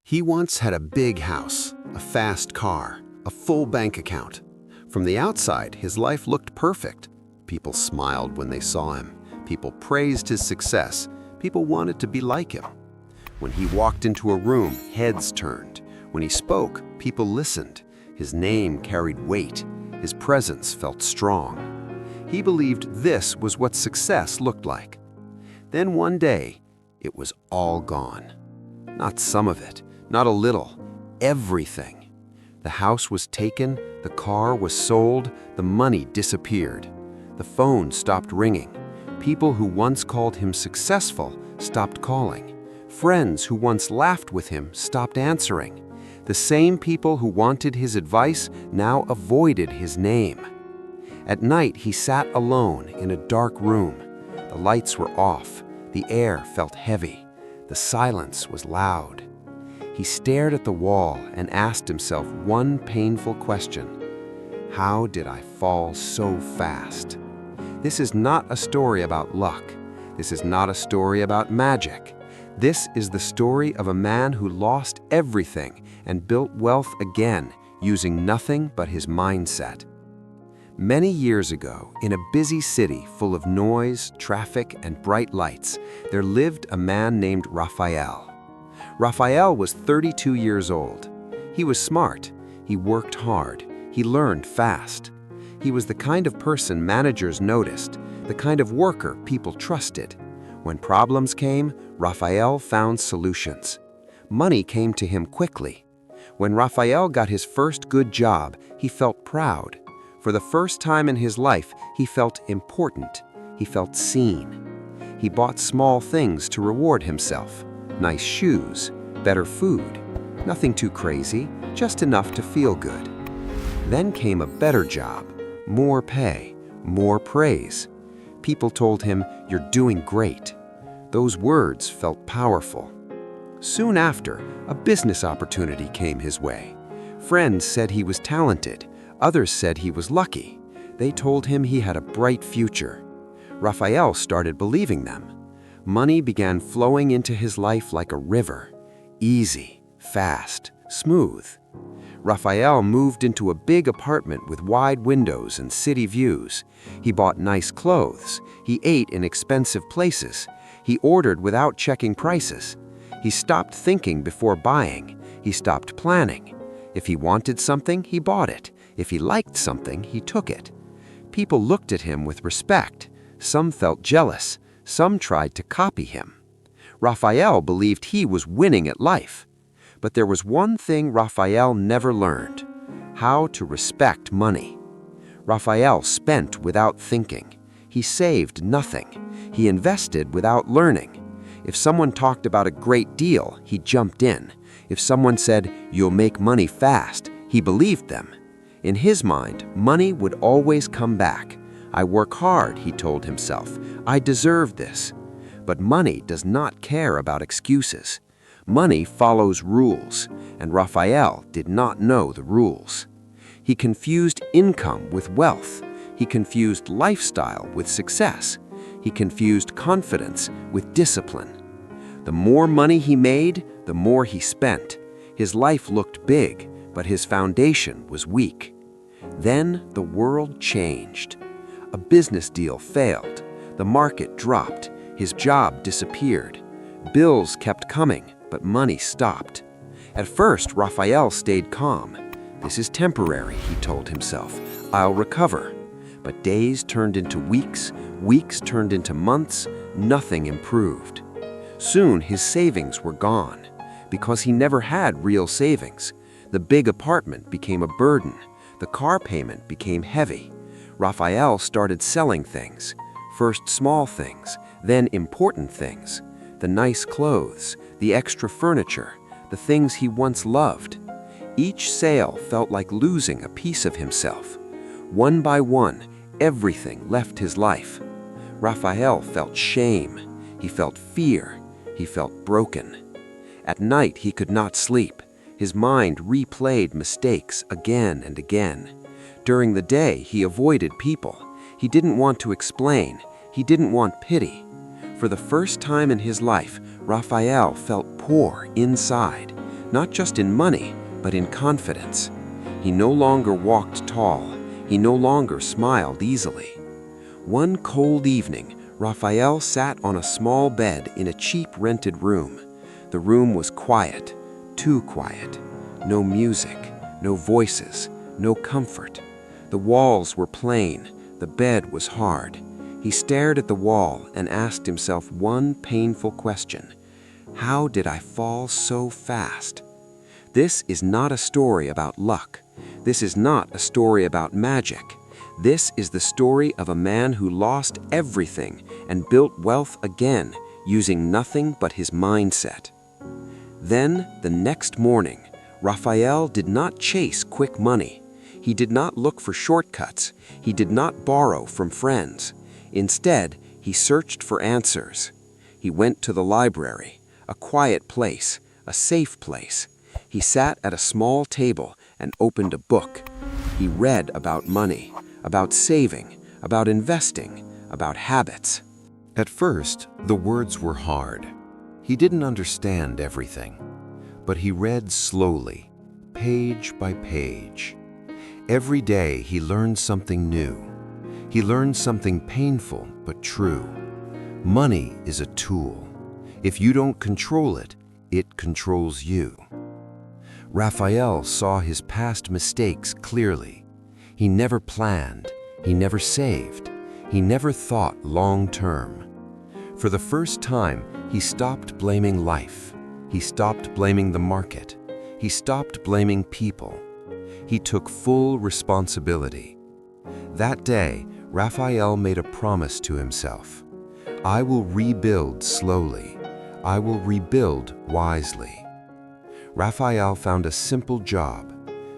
He once had a big house, a fast car, a full bank account. From the outside, his life looked perfect. People smiled when they saw him. People praised his success. People wanted to be like him. When he walked into a room, heads turned. When he spoke, people listened. His name carried weight. His presence felt strong. He believed this was what success looked like. Then one day, it was all gone. Not some of it, not a little, everything. The house was taken, the car was sold, the money disappeared. The phone stopped ringing. People who once called him successful stopped calling. Friends who once laughed with him stopped answering. The same people who wanted his advice now avoided his name. At night, he sat alone in a dark room. The lights were off. The air felt heavy. The silence was loud. He stared at the wall and asked himself one painful question. How did I fall so fast? This is not a story about luck. This is not a story about magic. This is the story of a man who lost everything and built wealth again using nothing but his mindset. Many years ago, in a busy city full of noise, traffic, and bright lights, there lived a man named Raphael. Raphael was 32 years old. He was smart. He worked hard. He learned fast. He was the kind of person managers noticed, the kind of worker people trusted. When problems came, Raphael found solutions. Money came to him quickly. When Raphael got his first good job, he felt proud. For the first time in his life, he felt important. He felt seen. He bought small things to reward himself. Nice shoes, better food. Nothing too crazy, just enough to feel good. Then came a better job, more pay, more praise. People told him, "You're doing great." Those words felt powerful. Soon after, a business opportunity came his way. Friends said he was talented. Others said he was lucky. They told him he had a bright future. Raphael started believing them. Money began flowing into his life like a river. Easy, fast, smooth. Raphael moved into a big apartment with wide windows and city views. He bought nice clothes. He ate in expensive places. He ordered without checking prices. He stopped thinking before buying. He stopped planning. If he wanted something, he bought it. If he liked something, he took it. People looked at him with respect. Some felt jealous. Some tried to copy him. Raphael believed he was winning at life. But there was one thing Raphael never learned: how to respect money. Raphael spent without thinking. He saved nothing. He invested without learning. If someone talked about a great deal, he jumped in. If someone said, "You'll make money fast," he believed them. In his mind, money would always come back. "I work hard," he told himself. "I deserve this." But money does not care about excuses. Money follows rules, and Raphael did not know the rules. He confused income with wealth. He confused lifestyle with success. He confused confidence with discipline. The more money he made, the more he spent. His life looked big, but his foundation was weak. Then the world changed. A business deal failed. The market dropped. His job disappeared. Bills kept coming, but money stopped. At first, Raphael stayed calm. "This is temporary," he told himself. "I'll recover." But days turned into weeks, weeks turned into months, nothing improved. Soon his savings were gone. Because he never had real savings, the big apartment became a burden. The car payment became heavy. Raphael started selling things. First small things, then important things. The nice clothes, the extra furniture, the things he once loved. Each sale felt like losing a piece of himself. One by one, everything left his life. Raphael felt shame. He felt fear. He felt broken. At night, he could not sleep. His mind replayed mistakes again and again. During the day, he avoided people. He didn't want to explain. He didn't want pity. For the first time in his life, Raphael felt poor inside. not just in money, but in confidence. He no longer walked tall. He no longer smiled easily. One cold evening, Raphael sat on a small bed in a cheap rented room. The room was quiet, too quiet. No music, no voices, no comfort. The walls were plain, the bed was hard. He stared at the wall and asked himself one painful question. How did I fall so fast? This is not a story about luck. This is not a story about magic. This is the story of a man who lost everything and built wealth again using nothing but his mindset. Then, the next morning, Raphael did not chase quick money. He did not look for shortcuts. He did not borrow from friends. Instead, he searched for answers. He went to the library, a quiet place, a safe place. He sat at a small table and opened a book. He read about money, about saving, about investing, about habits. At first, the words were hard. He didn't understand everything, but he read slowly, page by page. Every day he learned something new. He learned something painful but true. Money is a tool. If you don't control it, it controls you. Raphael saw his past mistakes clearly. He never planned, he never saved, he never thought long-term. For the first time, he stopped blaming life. He stopped blaming the market. He stopped blaming people. He took full responsibility. That day, Raphael made a promise to himself. I will rebuild slowly. I will rebuild wisely. Raphael found a simple job.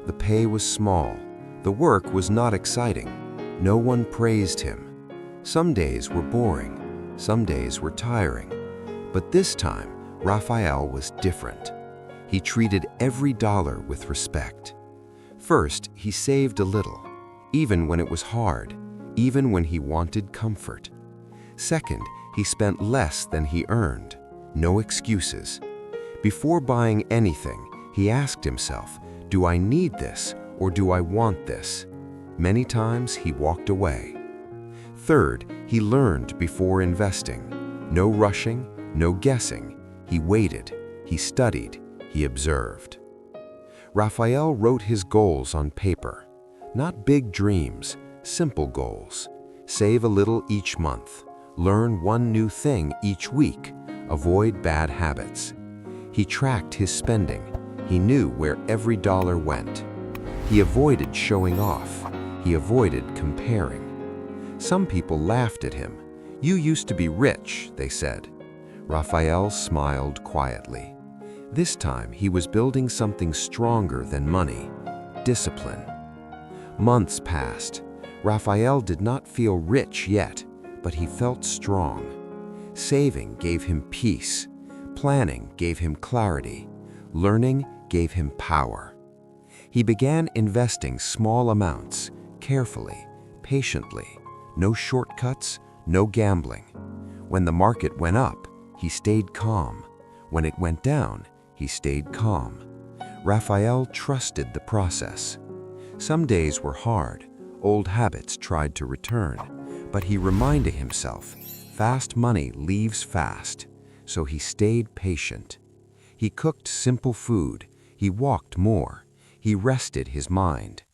The pay was small. The work was not exciting. No one praised him. Some days were boring. Some days were tiring. But this time, Raphael was different. He treated every dollar with respect. First, he saved a little, even when it was hard, even when he wanted comfort. Second, he spent less than he earned. No excuses. Before buying anything, he asked himself, do I need this or do I want this? Many times he walked away. Third, he learned before investing. No rushing, no guessing. He waited, he studied, he observed. Raphael wrote his goals on paper. Not big dreams, simple goals. Save a little each month. Learn one new thing each week. Avoid bad habits. He tracked his spending. He knew where every dollar went. He avoided showing off. He avoided comparing. Some people laughed at him. You used to be rich, they said. Raphael smiled quietly. This time he was building something stronger than money, discipline. Months passed. Raphael did not feel rich yet, but he felt strong. Saving gave him peace. Planning gave him clarity. Learning gave him power. He began investing small amounts, carefully, patiently. No shortcuts, no gambling. When the market went up, he stayed calm. When it went down, he stayed calm. Raphael trusted the process. Some days were hard. Old habits tried to return. But he reminded himself, fast money leaves fast. So he stayed patient. He cooked simple food. He walked more. He rested his mind.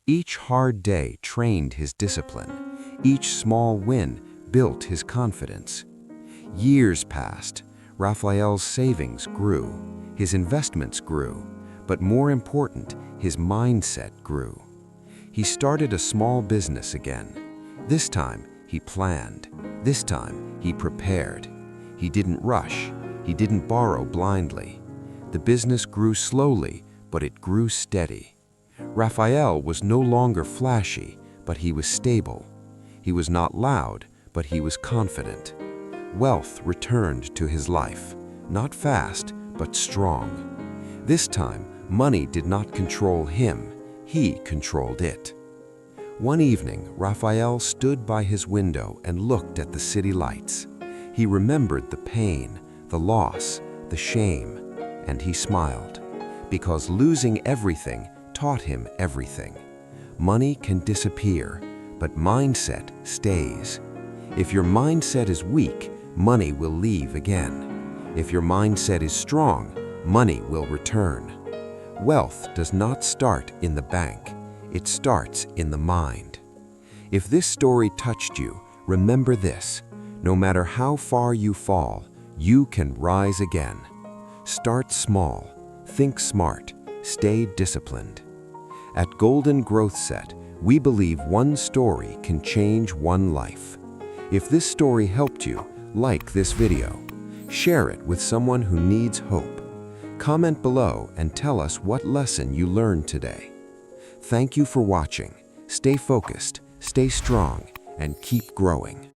Each hard day trained his discipline. Each small win built his confidence. Years passed. Raphael's savings grew. His investments grew. But more important, his mindset grew. He started a small business again. This time, he planned. This time, he prepared. He didn't rush. He didn't borrow blindly. The business grew slowly, but it grew steady. Raphael was no longer flashy, but he was stable. He was not loud, but he was confident. Wealth returned to his life, not fast, but strong. This time, money did not control him, he controlled it. One evening, Raphael stood by his window and looked at the city lights. He remembered the pain, the loss, the shame, and he smiled. because losing everything taught him everything. Money can disappear, but mindset stays. If your mindset is weak, money will leave again. If your mindset is strong, money will return. Wealth does not start in the bank. It starts in the mind. If this story touched you, remember this: no matter how far you fall, you can rise again. Start small, think smart, stay disciplined. At Golden GrowthSet, we believe one story can change one life. If this story helped you, like this video. Share it with someone who needs hope. Comment below and tell us what lesson you learned today. Thank you for watching. Stay focused, stay strong, and keep growing.